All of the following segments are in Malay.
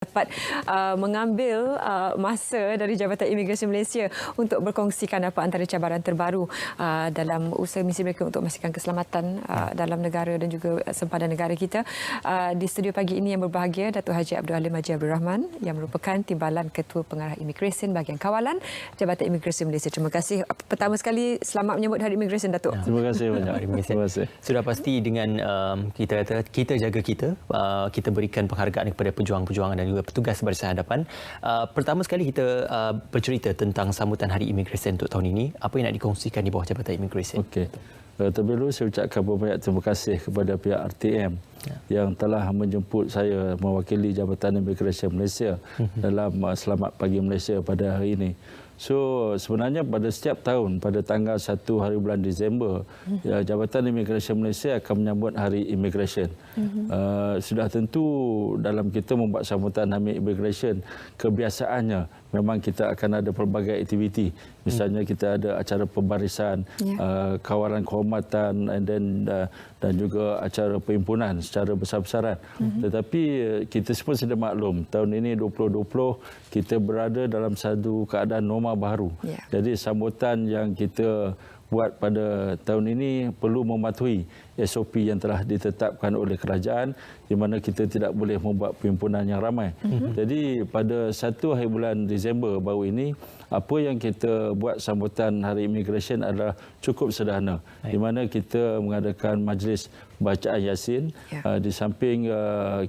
dapat mengambil masa dari Jabatan Imigresen Malaysia untuk berkongsikan apa antara cabaran terbaru dalam usaha misi mereka untuk memastikan keselamatan dalam negara dan juga sempadan negara kita. Di studio pagi ini yang berbahagia Datuk Haji Abdul Halim Haji Abdul Rahman yang merupakan Timbalan Ketua Pengarah Imigresen Bahagian Kawalan Jabatan Imigresen Malaysia. Terima kasih. Pertama sekali selamat menyambut Hari Imigresen, Datuk. Terima kasih banyak. Terima kasih. Sudah pasti dengan kita jaga kita berikan penghargaan kepada pejuang-pejuangan dan juga petugas barisan hadapan. Pertama sekali kita bercerita tentang sambutan Hari Imigresen untuk tahun ini. Apa yang nak dikongsikan di bawah Jabatan Imigresen? Okey. Terlebih dahulu saya ucapkan banyak terima kasih kepada pihak RTM yang telah menjemput saya mewakili Jabatan Imigresen Malaysia dalam Selamat Pagi Malaysia pada hari ini. So sebenarnya pada setiap tahun pada tanggal 1 hari bulan Disember Jabatan Imigresen Malaysia akan menyambut Hari Imigresen. Sudah tentu dalam kita membuat sambutan Hari Imigresen, kebiasaannya memang kita akan ada pelbagai aktiviti. Misalnya kita ada acara pembarisan, kawalan kehormatan dan juga acara perhimpunan secara besar-besaran. Tetapi kita semua sudah maklum tahun ini 2020 kita berada dalam satu keadaan normal baru. Jadi sambutan yang kita buat pada tahun ini perlu mematuhi SOP yang telah ditetapkan oleh kerajaan di mana kita tidak boleh membuat perhimpunan yang ramai. Jadi pada 1 hari bulan Disember baru ini apa yang kita buat sambutan Hari Imigresen adalah cukup sederhana. Di mana kita mengadakan majlis bacaan Yasin, di samping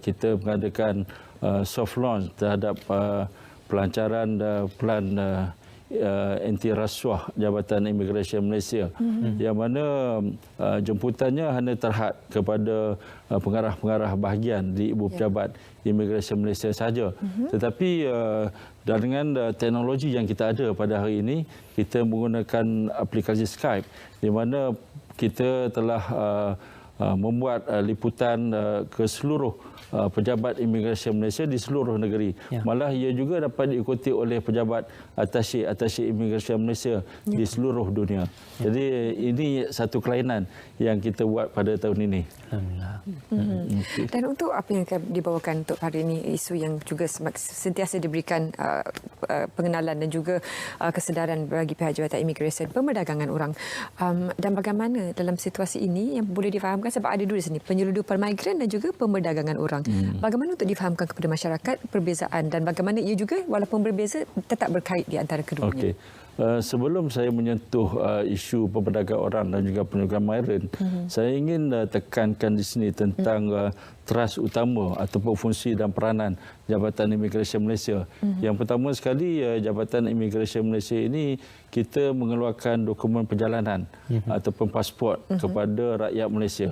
kita mengadakan soft launch terhadap pelancaran plan anti rasuah Jabatan Imigresen Malaysia, yang mana jemputannya hanya terhad kepada pengarah-pengarah bahagian di Ibu Pejabat Imigresen Malaysia sahaja. Tetapi dengan teknologi yang kita ada pada hari ini, kita menggunakan aplikasi Skype di mana kita telah membuat liputan ke seluruh pejabat imigresen Malaysia di seluruh negeri. Malah ia juga dapat diikuti oleh pejabat ataše imigresen Malaysia di seluruh dunia. Jadi ini satu kelainan yang kita buat pada tahun ini. Alhamdulillah. Dan untuk apa yang akan dibawakan untuk hari ini, isu yang juga sentiasa diberikan pengenalan dan juga kesedaran bagi pihak Jabatan Imigresen, pemerdagangan orang, dan bagaimana dalam situasi ini yang boleh difahamkan sebab ada dua di sini, penyeludupan migran dan juga pemerdagangan orang. Bagaimana untuk difahamkan kepada masyarakat perbezaan dan bagaimana ia juga walaupun berbeza tetap berkait di antara keduanya? Sebelum saya menyentuh isu pemerdagangan orang dan juga penyelundupan migran, saya ingin tekankan di sini tentang teras utama ataupun fungsi dan peranan Jabatan Imigresen Malaysia. Yang pertama sekali, Jabatan Imigresen Malaysia ini kita mengeluarkan dokumen perjalanan ataupun pasport kepada rakyat Malaysia.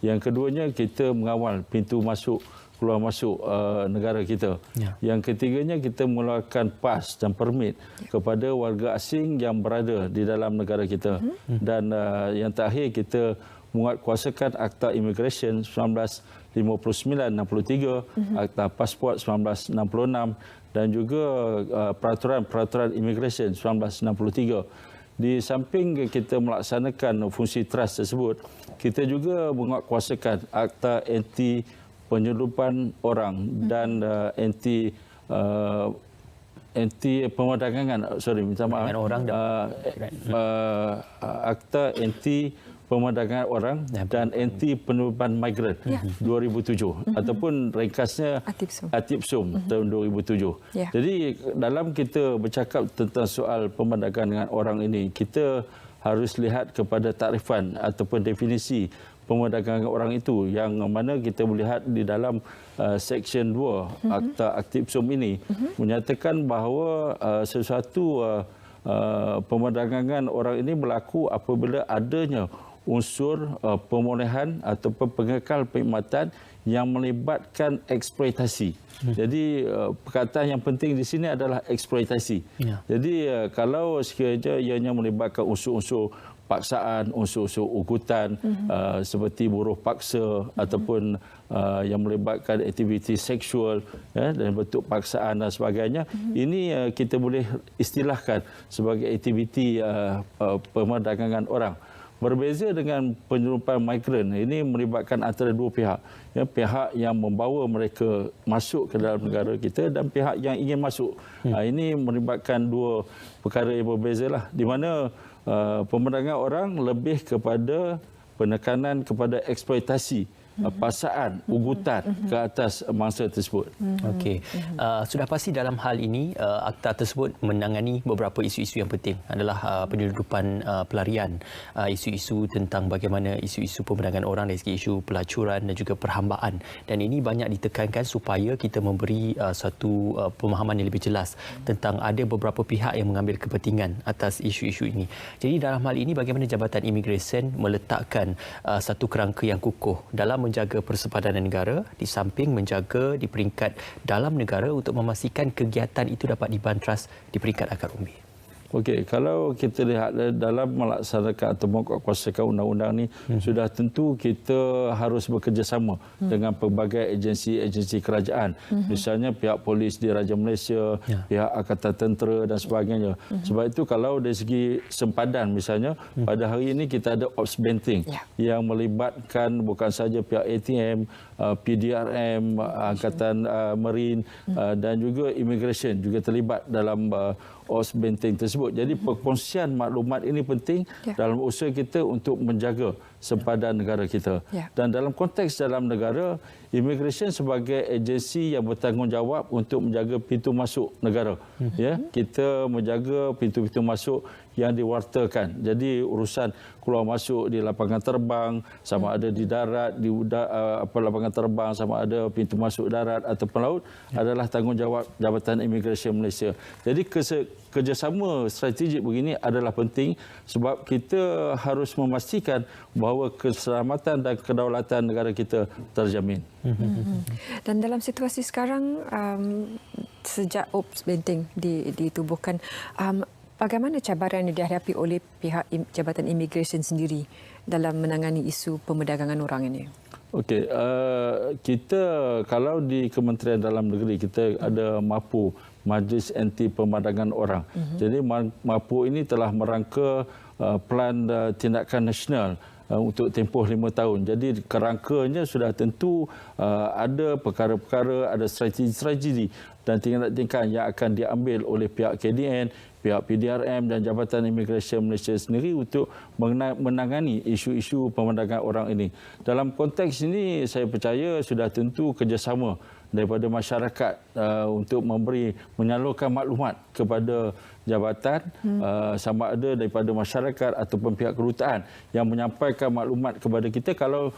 Yang keduanya, kita mengawal pintu masuk keluar masuk negara kita. Yang ketiganya, kita mengeluarkan pas dan permit kepada warga asing yang berada di dalam negara kita. Dan yang terakhir, kita menguatkuasakan Akta Imigresen 1959-63, Akta Pasport 1966 dan juga Peraturan Imigresen 1963. Di samping kita melaksanakan fungsi trust tersebut, kita juga menguatkuasakan Akta Anti Penyelundupan orang dan anti pemerdagangan, Akta Anti Pemerdagangan Orang dan Anti Penyelundupan Migran 2007 ataupun ringkasnya ATIPSUM tahun 2007. Jadi dalam kita bercakap tentang soal pemerdagangan orang ini, kita harus lihat kepada takrifan ataupun definisi pemerdagangan orang itu, yang mana kita melihat di dalam Seksyen 2 Akta ATIPSUM ini menyatakan bahawa sesuatu pemerdagangan orang ini berlaku apabila adanya unsur pemolehan ataupun pengekal perkhidmatan yang melibatkan eksploitasi. Jadi perkataan yang penting di sini adalah eksploitasi. Jadi kalau sekiranya ianya melibatkan unsur-unsur paksaan, unsur-unsur ugutan seperti buruh paksa ataupun yang melibatkan aktiviti seksual dan bentuk paksaan dan sebagainya, ini kita boleh istilahkan sebagai aktiviti pemerdagangan orang. Berbeza dengan penyelundupan migran, ini melibatkan antara dua pihak. Ya, pihak yang membawa mereka masuk ke dalam negara kita dan pihak yang ingin masuk. Ini melibatkan dua perkara yang berbeza lah. Di mana pemerdagangan orang lebih kepada penekanan kepada eksploitasi paksaan, ugutan ke atas mangsa tersebut. Okey. Sudah pasti dalam hal ini akta tersebut menangani beberapa isu-isu yang penting adalah penyelundupan pelarian, isu-isu tentang bagaimana isu-isu pemerdagangan orang dari segi isu pelacuran dan juga perhambaan. Dan ini banyak ditekankan supaya kita memberi satu pemahaman yang lebih jelas tentang ada beberapa pihak yang mengambil kepentingan atas isu-isu ini. Jadi dalam hal ini bagaimana Jabatan Imigresen meletakkan satu kerangka yang kukuh dalam menjaga persepadanan negara di samping menjaga di peringkat dalam negara untuk memastikan kegiatan itu dapat dibantras di peringkat akar umbi. Okey, kalau kita lihat dalam melaksanakan atau menguatkuasakan undang-undang ni, sudah tentu kita harus bekerjasama dengan pelbagai agensi-agensi kerajaan. Misalnya pihak polis di Raja Malaysia, pihak Angkatan Tentera dan sebagainya. Sebab itu kalau dari segi sempadan misalnya, pada hari ini kita ada Ops Banting yang melibatkan bukan saja pihak ATM, PDRM, Angkatan Marine dan juga Immigration juga terlibat dalam Ops Banting tersebut. Jadi perkongsian maklumat ini penting dalam usaha kita untuk menjaga sempadan negara kita. Dan dalam konteks dalam negara, Immigration sebagai agensi yang bertanggungjawab untuk menjaga pintu masuk negara. Ya, kita menjaga pintu-pintu masuk yang diwartakan. Jadi urusan keluar masuk di lapangan terbang, sama ada di darat, di lapangan terbang, sama ada pintu masuk darat ataupun laut adalah tanggungjawab Jabatan Imigresen Malaysia. Jadi kerjasama strategik begini adalah penting sebab kita harus memastikan bahawa keselamatan dan kedaulatan negara kita terjamin. Dan dalam situasi sekarang, sejak Ops Banting ditubuhkan, bagaimana cabaran yang dihadapi oleh pihak Jabatan Imigresen sendiri dalam menangani isu pemerdagangan orang ini? Okey, kita kalau di Kementerian Dalam Negeri kita ada MAPU, Majlis Anti Pemerdagangan Orang. Jadi MAPU ini telah merangka Pelan Tindakan Nasional untuk tempoh 5 tahun. Jadi kerangkanya sudah tentu ada perkara-perkara, ada strategi-strategi dan tindakan yang akan diambil oleh pihak KDN, pihak PDRM dan Jabatan Imigresen Malaysia sendiri untuk menangani isu-isu pemerdagangan orang ini. Dalam konteks ini saya percaya sudah tentu kerjasama daripada masyarakat untuk menyalurkan maklumat kepada jabatan sama ada daripada masyarakat ataupun pihak kedutaan yang menyampaikan maklumat kepada kita kalau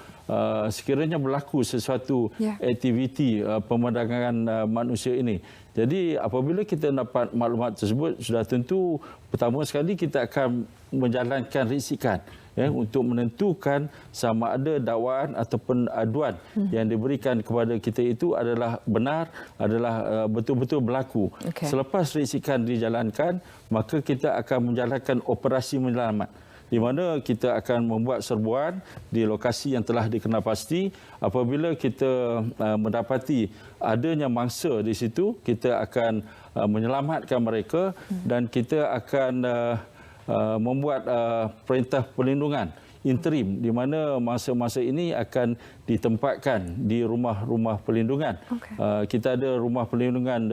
sekiranya berlaku sesuatu aktiviti pemerdagangan manusia ini. Jadi apabila kita dapat maklumat tersebut sudah tentu pertama sekali kita akan menjalankan risikan untuk menentukan sama ada dakwaan ataupun aduan yang diberikan kepada kita itu adalah benar, adalah betul-betul berlaku. Selepas risikan dijalankan, maka kita akan menjalankan operasi menyelamat, di mana kita akan membuat serbuan di lokasi yang telah dikenal pasti. Apabila kita mendapati adanya mangsa di situ, kita akan menyelamatkan mereka dan kita akan membuat perintah perlindungan interim di mana masa-masa ini akan ditempatkan di rumah-rumah perlindungan. Kita ada rumah perlindungan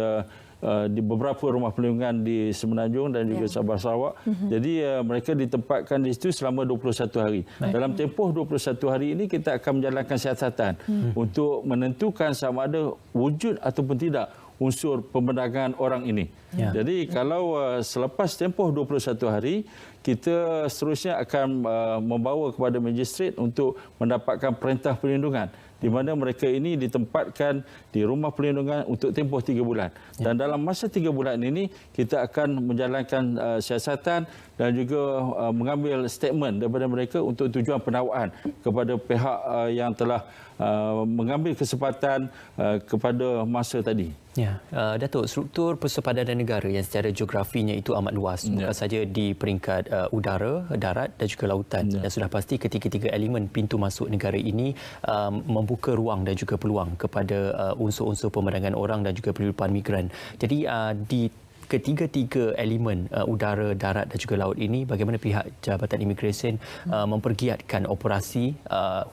di beberapa rumah perlindungan di Semenanjung dan juga Sabah Sarawak. Jadi mereka ditempatkan di situ selama 21 hari. Dalam tempoh 21 hari ini kita akan menjalankan siasatan untuk menentukan sama ada wujud ataupun tidak unsur pemerdagangan orang ini. Jadi kalau selepas tempoh 21 hari, kita seterusnya akan membawa kepada magistrate untuk mendapatkan perintah perlindungan di mana mereka ini ditempatkan di rumah perlindungan untuk tempoh 3 bulan. Dan dalam masa 3 bulan ini, kita akan menjalankan siasatan dan juga mengambil statement daripada mereka untuk tujuan pendakwaan kepada pihak yang telah mengambil kesempatan kepada masa tadi. Datuk, struktur persepadanan negara yang secara geografinya itu amat luas, bukan saja di peringkat udara, darat dan juga lautan. Dan sudah pasti ketiga-tiga elemen pintu masuk negara ini membuka ruang dan juga peluang kepada unsur-unsur pemerdagangan orang dan juga penyelundupan migran. Jadi di ketiga-tiga elemen udara, darat dan juga laut ini, bagaimana pihak Jabatan Imigresen mempergiatkan operasi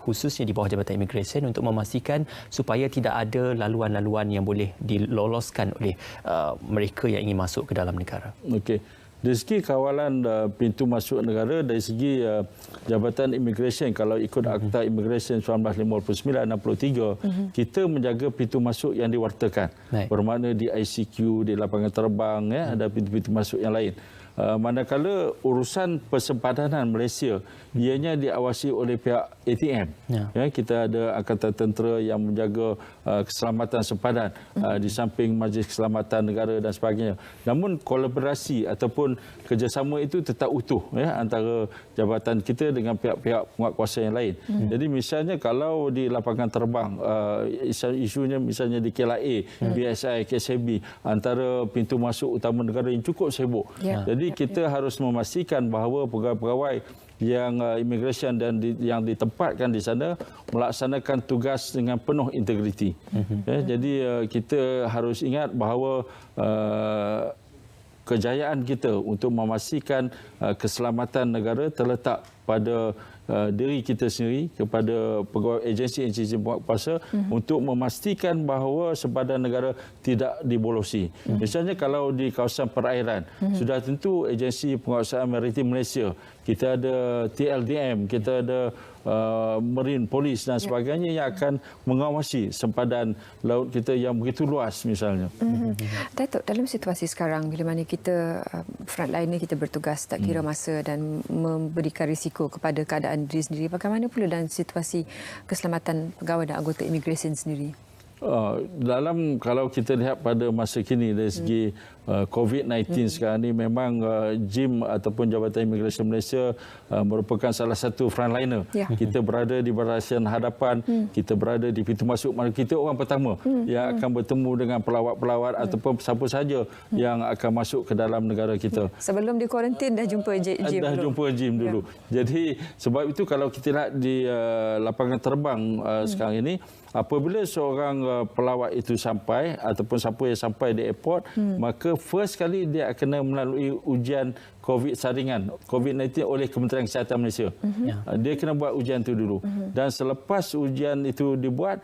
khususnya di bawah Jabatan Imigresen untuk memastikan supaya tidak ada laluan-laluan yang boleh diloloskan oleh mereka yang ingin masuk ke dalam negara. Okey. Dari segi kawalan pintu masuk negara, dari segi Jabatan Imigresen, kalau ikut Akta Imigresen 1959-63, kita menjaga pintu masuk yang diwartakan. Bermakna di ICQ, di lapangan terbang, ada pintu-pintu masuk yang lain. Manakala urusan persempadanan Malaysia ianya diawasi oleh pihak ATM. Kita ada Angkatan Tentera yang menjaga keselamatan sempadan di samping Majlis Keselamatan Negara dan sebagainya. Namun kolaborasi ataupun kerjasama itu tetap utuh antara jabatan kita dengan pihak-pihak penguatkuasa yang lain. Jadi misalnya kalau di lapangan terbang isunya misalnya di KLIA, BSI, KSB, antara pintu masuk utama negara yang cukup sibuk. Jadi kita harus memastikan bahawa pegawai-pegawai yang imigresen dan yang ditempatkan di sana melaksanakan tugas dengan penuh integriti. Jadi kita harus ingat bahawa kejayaan kita untuk memastikan keselamatan negara terletak pada diri kita sendiri, kepada pegawai agensi-agensi penguatkuasa untuk memastikan bahawa sempadan negara tidak dibolosi. Misalnya kalau di kawasan perairan, sudah tentu agensi penguasaan maritim Malaysia, kita ada TLDM, kita ada Marine Police dan sebagainya yang akan mengawasi sempadan laut kita yang begitu luas misalnya. Datuk, dalam situasi sekarang bila mana kita frontliner kita bertugas tak kira masa dan memberikan risiko kepada keadaan diri sendiri, bagaimana pula dalam situasi keselamatan pegawai dan anggota imigresen sendiri? Dalam kalau kita lihat pada masa kini dari segi COVID-19 sekarang ini, memang JIM ataupun Jabatan Imigresen Malaysia merupakan salah satu frontliner. Kita berada di barisan hadapan, kita berada di pintu masuk, mana kita orang pertama yang akan bertemu dengan pelawat-pelawat ataupun siapa saja yang akan masuk ke dalam negara kita. Sebelum di kuarantin dah jumpa JIM dulu. Dah jumpa JIM dulu. Jadi sebab itu kalau kita lihat di lapangan terbang sekarang ini, apabila seorang pelawat itu sampai ataupun siapa yang sampai di airport, maka first kali dia akan melalui ujian COVID saringan, COVID-19 oleh Kementerian Kesihatan Malaysia. Dia kena buat ujian itu dulu. Dan selepas ujian itu dibuat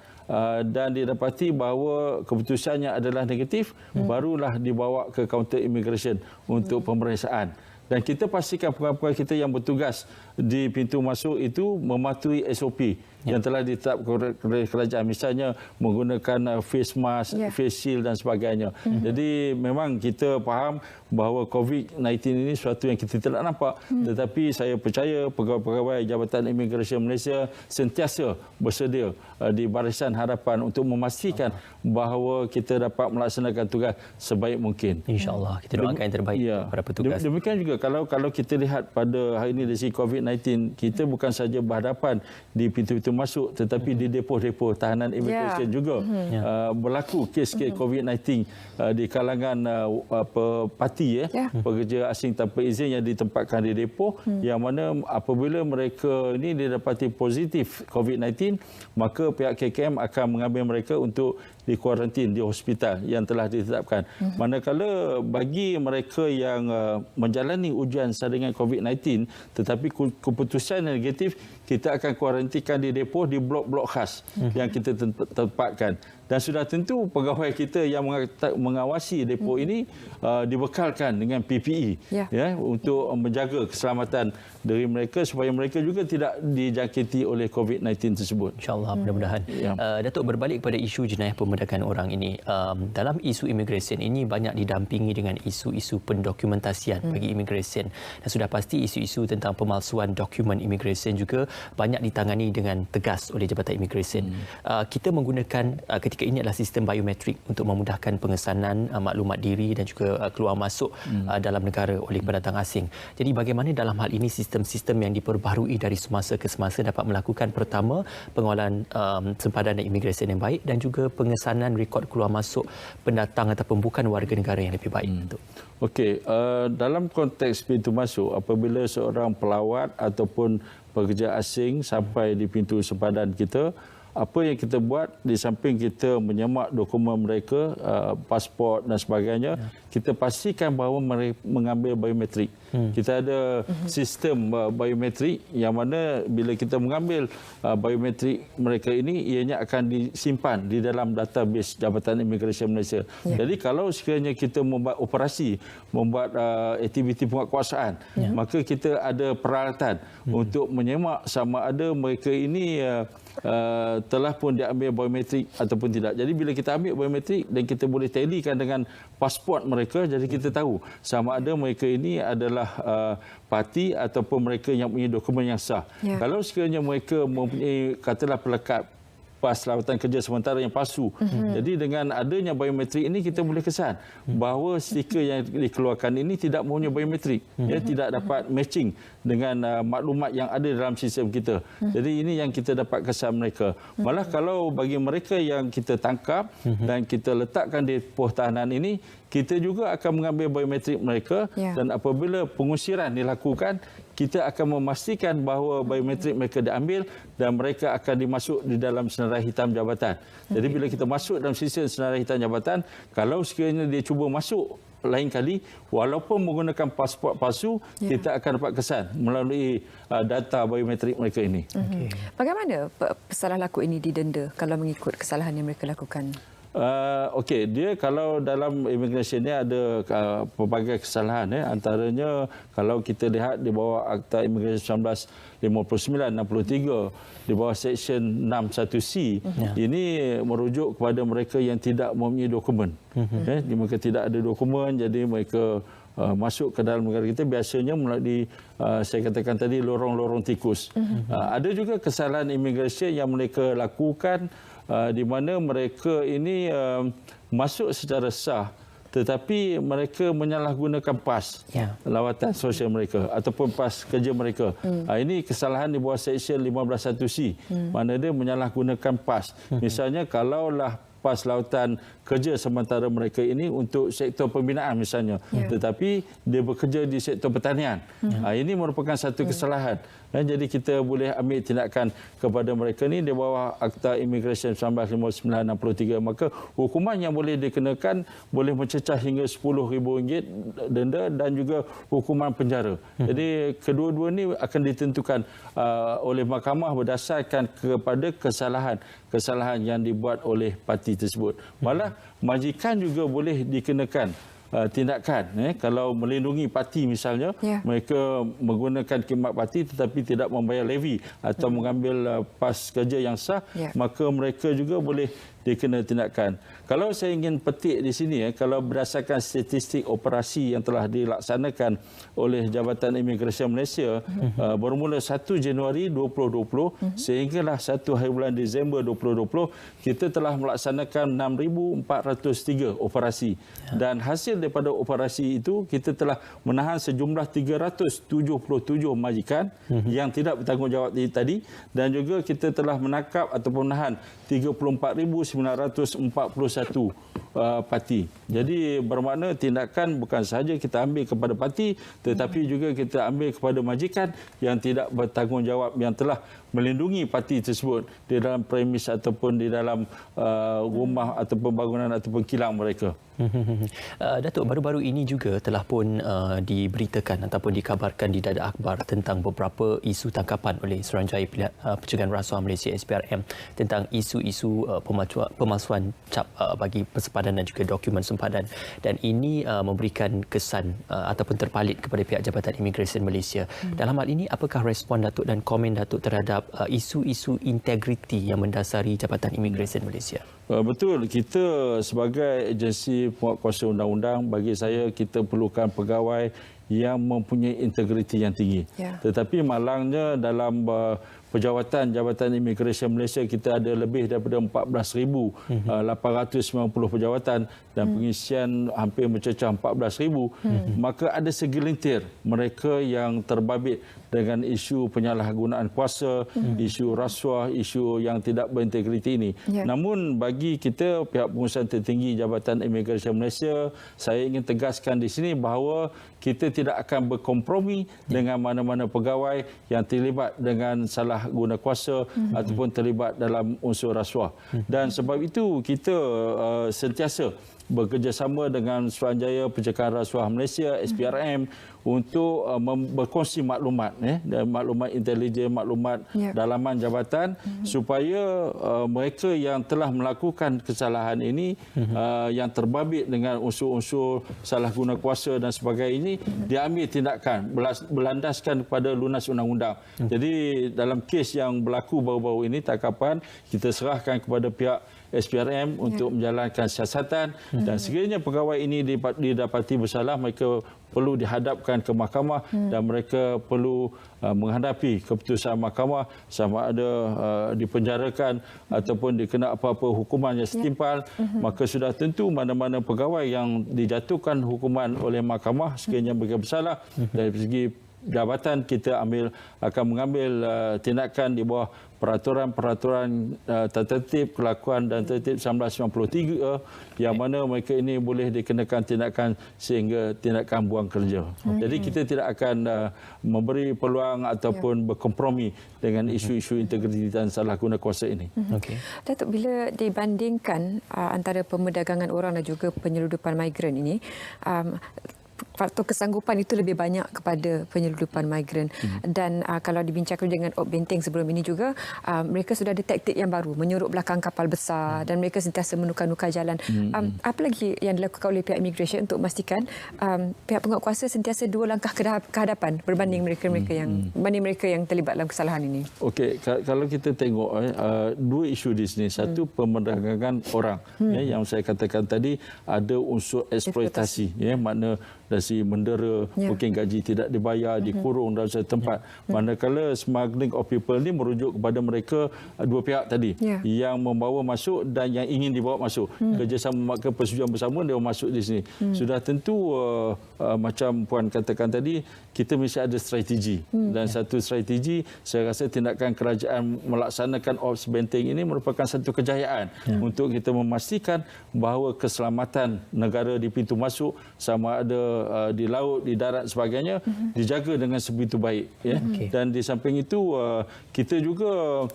dan didapati bahawa keputusannya adalah negatif, barulah dibawa ke kaunter immigration untuk pemeriksaan. Dan kita pastikan pegawai kita yang bertugas di pintu masuk itu mematuhi SOP yang telah ditetapkan oleh kerajaan, misalnya menggunakan face mask, face shield dan sebagainya. Jadi memang kita faham bahawa COVID-19 ini sesuatu yang kita tidak nampak, tetapi saya percaya pegawai-pegawai Jabatan Imigresen Malaysia sentiasa bersedia di barisan hadapan untuk memastikan bahawa kita dapat melaksanakan tugas sebaik mungkin. InsyaAllah, kita doakan yang terbaik kepada petugas. Demikian juga kalau kita lihat pada hari ini dari segi COVID-19, kita bukan saja berhadapan di pintu-pintu masuk, tetapi di depo-depo tahanan imigresen juga berlaku kes-kes COVID-19 di kalangan parti pekerja asing tanpa izin yang ditempatkan di depo, yang mana apabila mereka ini didapati positif COVID-19, maka pihak KKM akan mengambil mereka untuk dikuarantin di hospital yang telah ditetapkan. Manakala bagi mereka yang menjalani ujian saringan COVID-19 tetapi keputusan negatif, kita akan kuarantinkan di depo di blok-blok khas yang kita tempatkan. Dan sudah tentu pegawai kita yang mengawasi depo ini dibekalkan dengan PPE untuk menjaga keselamatan dari mereka supaya mereka juga tidak dijangkiti oleh COVID-19 tersebut. InsyaAllah, mudah-mudahan. Datuk, berbalik kepada isu jenayah pemerdakan orang ini, dalam isu imigresen ini banyak didampingi dengan isu-isu pendokumentasian bagi imigresen, dan sudah pasti isu-isu tentang pemalsuan dokumen imigresen juga banyak ditangani dengan tegas oleh Jabatan Imigresen. Kita menggunakan ketika ini adalah sistem biometrik untuk memudahkan pengesanan maklumat diri dan juga keluar masuk dalam negara oleh pendatang asing. Jadi bagaimana dalam hal ini sistem-sistem yang diperbaharui dari semasa ke semasa dapat melakukan, pertama, pengawalan sempadan dan imigresen yang baik, dan juga pengesanan rekod keluar masuk pendatang ataupun bukan warga negara yang lebih baik. Okey, dalam konteks pintu masuk, apabila seorang pelawat ataupun pekerja asing sampai di pintu sempadan kita, apa yang kita buat di samping kita menyemak dokumen mereka, pasport dan sebagainya, kita pastikan bahawa mereka mengambil biometrik. Kita ada sistem biometrik yang mana bila kita mengambil biometrik mereka ini, ianya akan disimpan di dalam database Jabatan Imigresen Malaysia. Jadi kalau sekiranya kita membuat operasi, membuat aktiviti penguatkuasaan, maka kita ada peralatan untuk menyemak sama ada mereka ini telah pun diambil biometrik ataupun tidak. Jadi bila kita ambil biometrik dan kita boleh tallykan dengan pasport mereka, jadi kita tahu sama ada mereka ini adalah parti ataupun mereka yang punya dokumen yang sah. Kalau sekiranya mereka mempunyai katalah pelekat pas lawatan kerja sementara yang palsu. Jadi dengan adanya biometrik ini kita boleh kesan bahawa stiker yang dikeluarkan ini tidak mempunyai biometrik. Dia tidak dapat matching dengan maklumat yang ada dalam sistem kita. Jadi ini yang kita dapat kesan mereka. Malah kalau bagi mereka yang kita tangkap dan kita letakkan di pos tahanan ini, kita juga akan mengambil biometrik mereka dan apabila pengusiran dilakukan, kita akan memastikan bahawa biometrik mereka diambil dan mereka akan dimasuk di dalam senarai hitam jabatan. Jadi bila kita masuk dalam sistem senarai hitam jabatan, kalau sekiranya dia cuba masuk lain kali, walaupun menggunakan pasport palsu, kita akan dapat kesan melalui data biometrik mereka ini. Bagaimana pesalah laku ini didenda kalau mengikut kesalahan yang mereka lakukan? Okey, dia kalau dalam imigresen ni ada pelbagai kesalahan. Antaranya kalau kita lihat di bawah Akta Imigresen 1959-63, di bawah Seksyen 61C, ini merujuk kepada mereka yang tidak mempunyai dokumen. Mereka tidak ada dokumen, jadi mereka masuk ke dalam negara kita biasanya melalui saya katakan tadi lorong-lorong tikus. Ada juga kesalahan imigresen yang mereka lakukan di mana mereka ini masuk secara sah tetapi mereka menyalahgunakan pas lawatan sosial mereka ataupun pas kerja mereka. Ini kesalahan di bawah Seksyen 15.1C, mana dia menyalahgunakan pas. Misalnya kalaulah pas lawatan kerja sementara mereka ini untuk sektor pembinaan misalnya, tetapi dia bekerja di sektor pertanian. Ini merupakan satu kesalahan. Jadi kita boleh ambil tindakan kepada mereka ni di bawah Akta Imigresen 1959-63. Maka hukuman yang boleh dikenakan boleh mencecah hingga RM10,000 denda dan juga hukuman penjara. Jadi kedua-dua ni akan ditentukan oleh mahkamah berdasarkan kepada kesalahan yang dibuat oleh parti tersebut. Malah majikan juga boleh dikenakan tindakan kalau melindungi parti misalnya, mereka menggunakan khidmat parti tetapi tidak membayar levy atau mengambil pas kerja yang sah, maka mereka juga boleh dikena tindakan. Kalau saya ingin petik di sini, kalau berdasarkan statistik operasi yang telah dilaksanakan oleh Jabatan Imigresen Malaysia bermula 1 Januari 2020 sehinggalah 1 hari bulan Disember 2020, kita telah melaksanakan 6,403 operasi. Dan hasil daripada operasi itu, kita telah menahan sejumlah 377 majikan yang tidak bertanggungjawab tadi, dan juga kita telah menangkap ataupun menahan 34,941 parti. Jadi bermakna tindakan bukan sahaja kita ambil kepada parti, tetapi juga kita ambil kepada majikan yang tidak bertanggungjawab, yang telah melindungi parti tersebut di dalam premis ataupun di dalam rumah ataupun bangunan ataupun kilang mereka. Datuk, baru-baru ini juga telah pun diberitakan ataupun dikabarkan di Dada Akhbar tentang beberapa isu tangkapan oleh Suruhanjaya Pencegahan Rasuah Malaysia SPRM tentang isu-isu pemalsuan cap bagi persempadan dan juga dokumen sempadan, dan ini memberikan kesan ataupun terpalit kepada pihak Jabatan Imigresen Malaysia. Dalam hal ini, apakah respon Datuk dan komen Datuk terhadap isu-isu integriti yang mendasari Jabatan Imigresen Malaysia? Betul, kita sebagai agensi penguatkuasa undang-undang, bagi saya kita perlukan pegawai yang mempunyai integriti yang tinggi. Tetapi malangnya dalam pejawatan Jabatan Imigresen Malaysia, kita ada lebih daripada 14,890 pejawatan dan pengisian hampir mencecah 14,000. Maka ada segelintir mereka yang terbabit dengan isu penyalahgunaan kuasa, isu rasuah, isu yang tidak berintegriti ini. Namun bagi kita, pihak pengurusan tertinggi Jabatan Imigresen Malaysia, saya ingin tegaskan di sini bahawa kita tidak tidak akan berkompromi dengan mana-mana pegawai yang terlibat dengan salah guna kuasa ataupun terlibat dalam unsur rasuah. Dan sebab itu kita sentiasa bekerjasama dengan Suruhanjaya Pencegahan Rasuah Malaysia SPRM untuk berkongsi maklumat dan maklumat intelijen, maklumat dalaman jabatan supaya mereka yang telah melakukan kesalahan ini yang terbabit dengan unsur-unsur salah guna kuasa dan sebagainya ini diambil tindakan berlandaskan kepada lunas undang-undang. Jadi dalam kes yang berlaku baru-baru ini tangkapan kita serahkan kepada pihak SPRM untuk menjalankan siasatan dan sekiranya pegawai ini didapati bersalah, mereka perlu dihadapkan ke mahkamah dan mereka perlu menghadapi keputusan mahkamah sama ada dipenjarakan ataupun dikena apa-apa hukuman yang setimpal. Maka sudah tentu mana-mana pegawai yang dijatuhkan hukuman oleh mahkamah sekiranya mereka bersalah dari segi jabatan, kita akan mengambil tindakan di bawah peraturan-peraturan tata tertib kelakuan dan tertib 1993 yang mana mereka ini boleh dikenakan tindakan sehingga tindakan buang kerja. Jadi kita tidak akan memberi peluang ataupun berkompromi dengan isu-isu integriti dan salah guna kuasa ini. Datuk, bila dibandingkan antara pemerdagangan orang dan juga penyeludupan migran ini, faktor kesanggupan itu lebih banyak kepada penyeludupan migran dan kalau dibincangkan dengan Op Benteng sebelum ini juga mereka sudah ada taktik yang baru menyorok belakang kapal besar dan mereka sentiasa menukar-nukar jalan. Apa lagi yang dilakukan oleh pihak immigration untuk memastikan pihak penguatkuasa sentiasa dua langkah ke hadapan berbanding mereka yang terlibat dalam kesalahan ini? Okey, kalau kita tengok dua isu di sini, satu pemerdagangan orang yang saya katakan tadi ada unsur eksploitasi makna dari mendera, mungkin gaji tidak dibayar, dikurung dalam satu tempat. Manakala smuggling of people ni merujuk kepada mereka dua pihak tadi yang membawa masuk dan yang ingin dibawa masuk. Kerjasama maka persetujuan bersama dia masuk di sini. Sudah tentu macam Puan katakan tadi, kita mesti ada strategi. Dan satu strategi, saya rasa tindakan kerajaan melaksanakan Ops Benteng ini merupakan satu kejayaan untuk kita memastikan bahawa keselamatan negara di pintu masuk sama ada di laut, di darat sebagainya dijaga dengan sebegitu baik. Dan di samping itu kita juga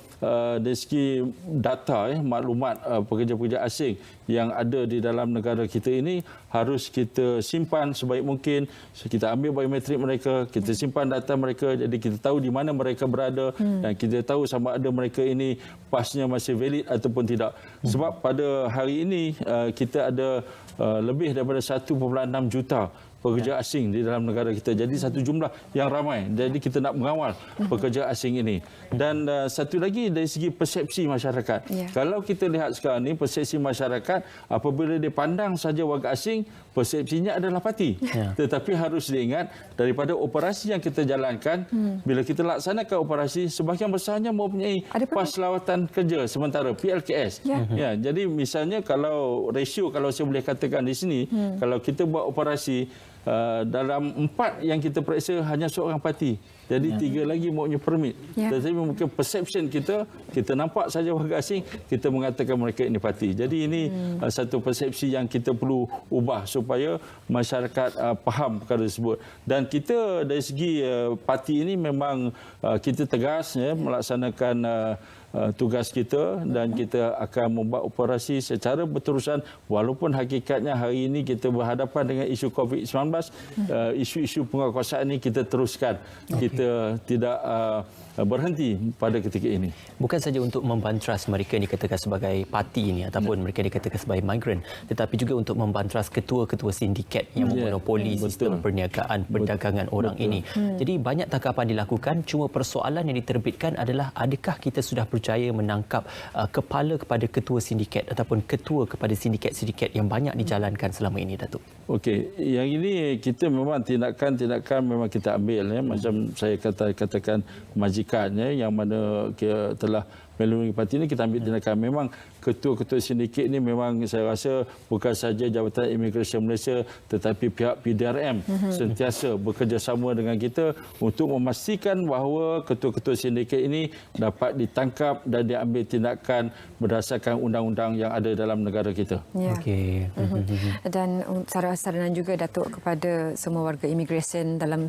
dari segi data, maklumat pekerja-pekerja asing yang ada di dalam negara kita ini harus kita simpan sebaik mungkin. Kita ambil biometrik mereka, kita simpan data mereka, jadi kita tahu di mana mereka berada dan kita tahu sama ada mereka ini pasnya masih valid ataupun tidak. Sebab pada hari ini kita ada lebih daripada 1.6 juta pekerja asing di dalam negara kita. Jadi satu jumlah yang ramai. Jadi kita nak mengawal pekerja asing ini. Dan satu lagi dari segi persepsi masyarakat. Kalau kita lihat sekarang ni persepsi masyarakat apabila dipandang saja warga asing, persepsinya adalah parti. Tetapi harus diingat daripada operasi yang kita jalankan, bila kita laksanakan operasi, sebahagian besarnya mempunyai pas lawatan kerja sementara PLKS. Jadi misalnya kalau ratio, kalau saya boleh katakan di sini, kalau kita buat operasi dalam 4 yang kita periksa hanya seorang parti. Jadi 3 lagi mempunyai permit. Tetapi mungkin perception kita nampak saja warga asing, kita mengatakan mereka ini parti. Jadi ini satu persepsi yang kita perlu ubah supaya masyarakat faham perkara tersebut. Dan kita dari segi parti ini memang kita tegas melaksanakan tugas kita dan kita akan membuat operasi secara berterusan walaupun hakikatnya hari ini kita berhadapan dengan isu COVID-19, isu-isu penguatkuasaan ini kita teruskan. Kita tidak berhenti pada ketika ini. Bukan saja untuk membantras mereka dikatakan sebagai parti ini ataupun mereka dikatakan sebagai migran, tetapi juga untuk membantras ketua-ketua sindiket yang memonopoli sistem perniagaan perdagangan orang ini. Jadi banyak tangkapan dilakukan, cuma persoalan yang diterbitkan adalah adakah kita sudah berjaya menangkap kepala kepada ketua sindiket ataupun ketua kepada sindiket-sindiket yang banyak dijalankan selama ini, Datuk? Okey, yang ini kita memang tindakan memang kita ambil macam saya katakan majikan yang mana telah melalui parti ini kita ambil tindakan. Memang ketua-ketua sindiket ini memang saya rasa bukan saja Jabatan Imigresen Malaysia tetapi pihak PDRM sentiasa bekerjasama dengan kita untuk memastikan bahawa ketua-ketua sindiket ini dapat ditangkap dan diambil tindakan berdasarkan undang-undang yang ada dalam negara kita. Ya. Okey. Dan saranan juga Datuk kepada semua warga imigresen dalam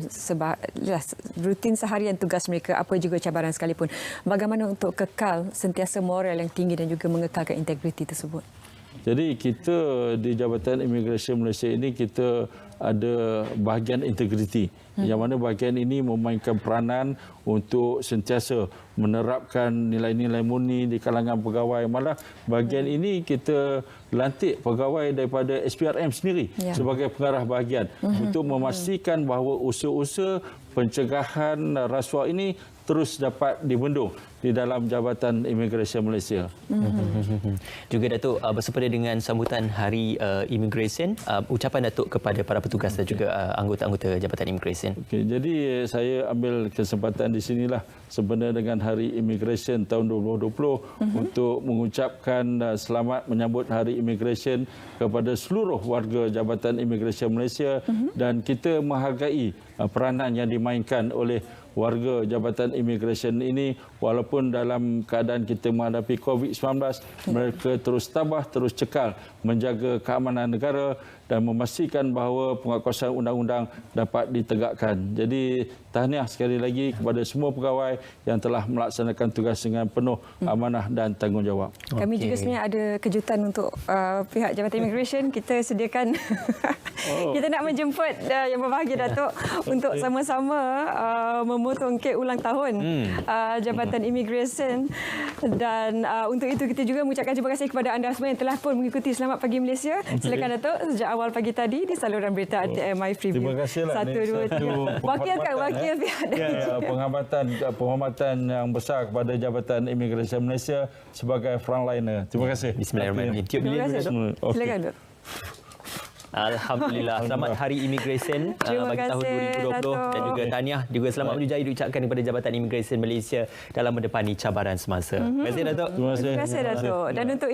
rutin seharian tugas mereka, apa juga cabaran sekalipun. Bagaimana untuk kekal sentiasa moral yang tinggi dan juga mengekalkan integriti tersebut? Jadi kita di Jabatan Imigresen Malaysia ini kita ada bahagian integriti yang mana bahagian ini memainkan peranan untuk sentiasa menerapkan nilai-nilai murni di kalangan pegawai. Malah bahagian ini kita lantik pegawai daripada SPRM sendiri sebagai pengarah bahagian untuk memastikan bahawa usaha-usaha pencegahan rasuah ini terus dapat dibendung di dalam Jabatan Imigresen Malaysia. Juga Datuk, bersempena dengan sambutan Hari Imigresen, ucapan Datuk kepada para petugas dan juga anggota-anggota Jabatan Imigresen. Okey, jadi saya ambil kesempatan di sinilah sempena dengan Hari Imigresen tahun 2020 untuk mengucapkan selamat menyambut Hari Imigresen kepada seluruh warga Jabatan Imigresen Malaysia dan kita menghargai peranan yang dimainkan oleh warga Jabatan Imigresen ini walaupun dalam keadaan kita menghadapi COVID-19 mereka terus tabah, terus cekal menjaga keamanan negara dan memastikan bahawa penguatkuasaan undang-undang dapat ditegakkan. Jadi tahniah sekali lagi kepada semua pegawai yang telah melaksanakan tugas dengan penuh amanah dan tanggungjawab. Kami juga sebenarnya ada kejutan untuk pihak Jabatan Imigresen. Kita sediakan kita nak menjemput yang berbahagia Datuk untuk sama-sama memotong kek ulang tahun Jabatan Imigresen dan untuk itu kita juga mengucapkan terima kasih kepada anda semua yang telah pun mengikuti Selamat Pagi Malaysia. Silakan Datuk sejak awal pagi tadi di saluran berita RTM My Preview. Terima kasihlah. 1, 2, 3. Wakil pihak penghormatan yang besar kepada Jabatan Imigresen Malaysia sebagai frontliner. Terima kasih. Bismillahirrahmanirrahim. Terima kasih Datuk. Silakan Datuk. Alhamdulillah. Selamat Hari Imigresen bagi tahun 2020 Datuk. dan juga tahniah juga selamat menuju jaya diucapkan kepada Jabatan Imigresen Malaysia dalam menepani cabaran semasa. Terima kasih Datuk. Terima kasih. Terima kasih Datuk. Dan untuk